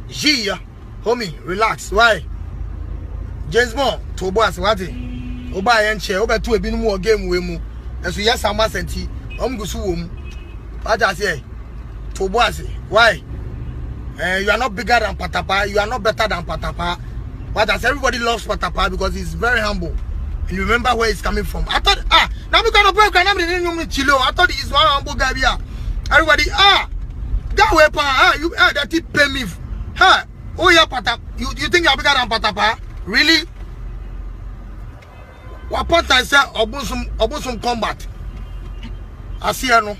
Gia, homie, relax. Why? James Moore, to boss, what? Oba and chair, over to a bit more game with mu. As we yes, I must and tea. Go soon. What I say? To boss, why? You are not bigger than Patapa, you are not better than Patapa. But as everybody loves Patapa because he's very humble. And you remember where he's coming from. I thought, now we gonna break and I'm in Chilo. I thought he's one humble guy here. Everybody, that weapon, you that tip pay me. Oh yeah, Patapa. You think you're bigger than Patapa? Really? What part I said, Obusum combat. I see you know.